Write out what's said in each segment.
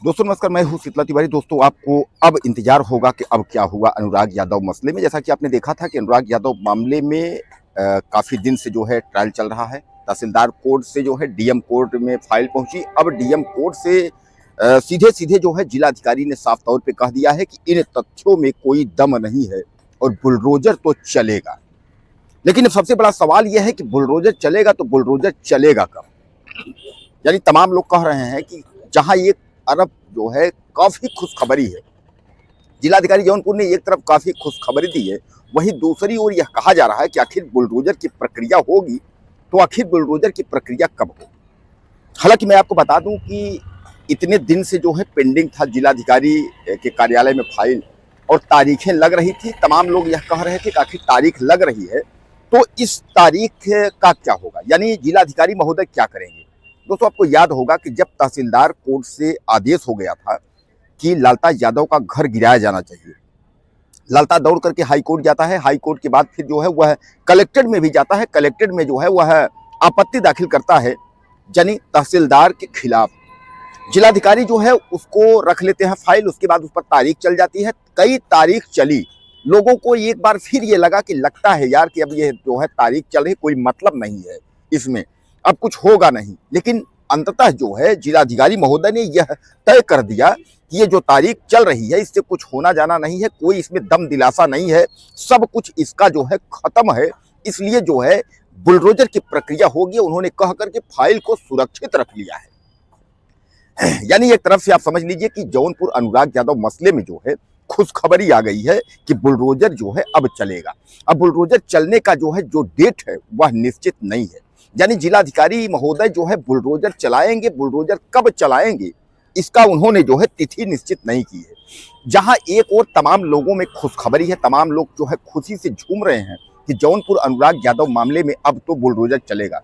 दोस्तों नमस्कार, मैं हूं शीतला तिवारी। दोस्तों आपको अब इंतजार होगा कि अब क्या हुआ अनुराग यादव मसले में। जैसा कि आपने देखा था कि अनुराग यादव मामले में काफ़ी दिन से जो है ट्रायल चल रहा है। तहसीलदार कोर्ट से जो है डीएम कोर्ट में फाइल पहुंची। अब डीएम कोर्ट से सीधे सीधे जो है जिलाधिकारी ने साफ तौर पे कह दिया है कि इन तथ्यों में कोई दम नहीं है और बुलडोजर तो चलेगा। लेकिन अब सबसे बड़ा सवाल यह है कि बुलडोजर चलेगा तो बुलडोजर चलेगा कब। यानी तमाम लोग कह रहे हैं कि जहां एक अरब जो है काफी खुशखबरी है, जिलाधिकारी जौनपुर ने एक तरफ काफी खुशखबरी दी है, वहीं दूसरी ओर यह कहा जा रहा है कि आखिर बुलडोजर की प्रक्रिया होगी तो आखिर बुलडोजर की प्रक्रिया कब होगी। हालांकि मैं आपको बता दूं कि इतने दिन से जो है पेंडिंग था जिलाधिकारी के कार्यालय में फाइल और तारीखें लग रही थी। तमाम लोग यह कह रहे थे कि आखिर तारीख लग रही है तो इस तारीख का क्या होगा, यानी जिलाधिकारी महोदय क्या करेंगे। दोस्तों आपको याद होगा कि जब तहसीलदार कोर्ट से आदेश हो गया था कि लालता यादव का घर गिराया जाना चाहिए, लालता दौड़ करके हाई कोर्ट जाता है, हाई कोर्ट के बाद फिर जो है वह कलेक्टेड में भी जाता है, कलेक्टेड में जो है वह आपत्ति दाखिल करता है यानी तहसीलदार के खिलाफ। जिलाधिकारी जो है उसको रख लेते हैं फाइल, उसके बाद उस पर तारीख चल जाती है। कई तारीख चली, लोगों को एक बार फिर ये लगा कि लगता है यार कि अब ये जो है तारीख चल रही, कोई मतलब नहीं है इसमें, अब कुछ होगा नहीं। लेकिन अंततः जो है जिलाधिकारी महोदय ने यह तय कर दिया कि ये जो तारीख चल रही है इससे कुछ होना जाना नहीं है, कोई इसमें दम दिलासा नहीं है, सब कुछ इसका जो है खत्म है, इसलिए जो है बुलडोजर की प्रक्रिया होगी। उन्होंने कह करके फाइल को सुरक्षित रख लिया है। यानी एक तरफ से आप समझ लीजिए कि जौनपुर अनुराग यादव मसले में जो है खुशखबरी आ गई है कि बुलडोजर जो है अब चलेगा। अब बुलडोजर चलने का जो है जो डेट है वह निश्चित नहीं है, यानी जिलाधिकारी महोदय जो है बुलडोजर चलाएंगे, बुलडोजर कब चलाएंगे इसका उन्होंने जो है तिथि निश्चित नहीं की है। जहां एक और तमाम लोगों में खुशखबरी है, तमाम लोग जो है खुशी से झूम रहे हैं कि जौनपुर अनुराग यादव मामले में अब तो बुलडोजर चलेगा।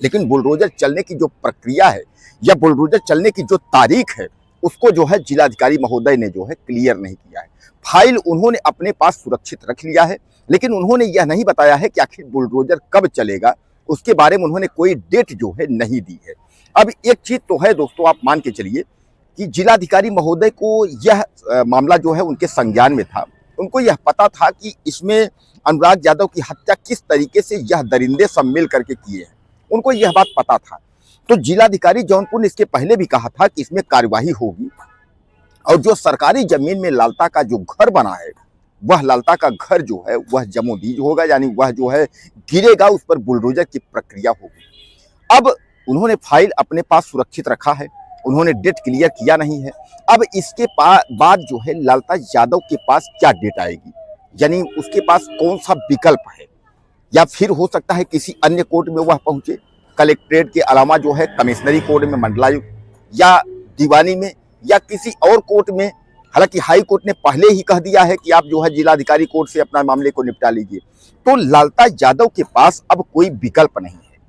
लेकिन बुलडोजर चलने की जो प्रक्रिया है या बुलडोजर चलने की जो तारीख है उसको जो है जिलाधिकारी महोदय ने जो है क्लियर नहीं किया है। फाइल उन्होंने अपने पास सुरक्षित रख लिया है, लेकिन उन्होंने यह नहीं बताया है कि आखिर बुलडोजर कब चलेगा, उसके बारे में उन्होंने कोई डेट जो है नहीं दी है। अब एक चीज तो है दोस्तों, आप मान के चलिए कि जिलाधिकारी महोदय को यह मामला जो है उनके संज्ञान में था, उनको यह पता था कि इसमें अनुराग यादव की हत्या किस तरीके से यह दरिंदे सब मिल करके किए हैं, उनको यह बात पता था। तो जिलाधिकारी जौनपुर ने इसके पहले भी कहा था कि इसमें कार्यवाही होगी और जो सरकारी जमीन में लालता का जो घर बना है वह लालता का घर जो है वह जमोदीज होगा, यानी वह जो है गिरेगा, उस पर बुलडोजर की प्रक्रिया होगी। अब उन्होंने फाइल अपने पास सुरक्षित रखा है, उन्होंने डेट क्लियर किया नहीं है। अब इसके बाद जो है लालता यादव के पास क्या डेट आएगी, यानी उसके पास कौन सा विकल्प है, या फिर हो सकता है किसी अन्य कोर्ट में वह पहुंचे, कलेक्ट्रेट के अलावा जो है कमिश्नरी कोर्ट में, मंडलायुक्त या दीवानी में या किसी और कोर्ट में। हालांकि हाई कोर्ट ने पहले ही कह दिया है कि आप जो है जिलाधिकारी कोर्ट से अपना मामले को निपटा लीजिए। तो लालता यादव के पास अब कोई विकल्प नहीं है।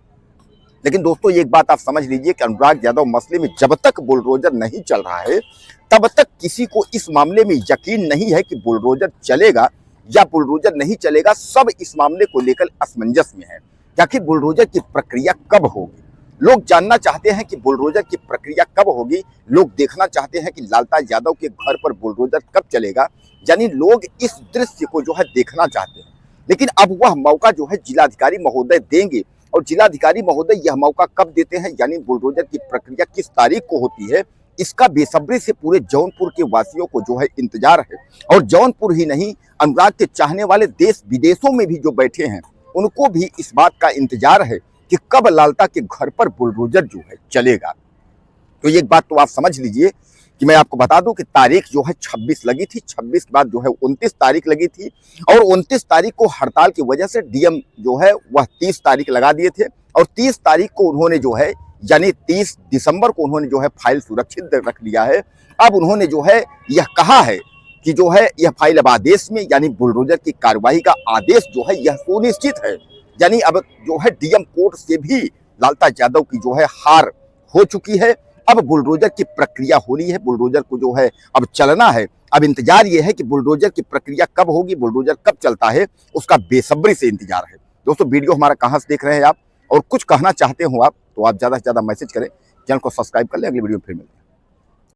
लेकिन दोस्तों एक बात आप समझ लीजिए कि अनुराग यादव मसले में जब तक बुलडोजर नहीं चल रहा है तब तक किसी को इस मामले में यकीन नहीं है कि बुलडोजर चलेगा या बुलडोजर नहीं चलेगा। सब इस मामले को लेकर असमंजस में है कि आखिर बुलडोजर की प्रक्रिया कब होगी। लोग जानना चाहते हैं कि बुलडोजर की प्रक्रिया कब होगी, लोग देखना चाहते हैं कि लालता यादव के घर पर बुलडोजर कब चलेगा, यानी लोग इस दृश्य को जो है देखना चाहते हैं। लेकिन अब वह मौका जो है जिलाधिकारी महोदय देंगे, और जिलाधिकारी महोदय यह मौका कब देते हैं, यानी बुलडोजर की प्रक्रिया किस तारीख को होती है, इसका बेसब्री से पूरे जौनपुर के वासियों को जो है इंतजार है। और जौनपुर ही नहीं, अनुराग के चाहने वाले देश विदेशों में भी जो बैठे हैं उनको भी इस बात का इंतजार है कि कब लालता के घर पर बुलडोजर जो है चलेगा। तो एक बात तो आप समझ लीजिए कि मैं आपको बता दूं कि तारीख जो है 26 लगी थी, 26 के बाद जो है 29 तारीख लगी थी, और 29 तारीख को हड़ताल की वजह से डीएम जो है वह 30 तारीख लगा दिए थे, और 30 तारीख को उन्होंने जो है यानी 30 दिसंबर को उन्होंने जो है फाइल सुरक्षित रख लिया है। अब उन्होंने जो है यह कहा है कि जो है यह फाइल अब आदेश में, यानी बुलडोजर की कार्यवाही का आदेश जो है यह सुनिश्चित है। यानी अब जो है डीएम कोर्ट से भी लालता यादव की जो है हार हो चुकी है। अब बुलडोजर की प्रक्रिया होनी है, बुलडोजर को जो है अब चलना है। अब इंतजार ये है कि बुलडोजर की प्रक्रिया कब होगी, बुलडोजर कब चलता है, उसका बेसब्री से इंतजार है। दोस्तों वीडियो हमारा कहाँ से देख रहे हैं आप और कुछ कहना चाहते हो आप तो आप ज़्यादा से ज़्यादा मैसेज करें, चैनल को सब्सक्राइब कर लें। अगली वीडियो में फिर मिलें।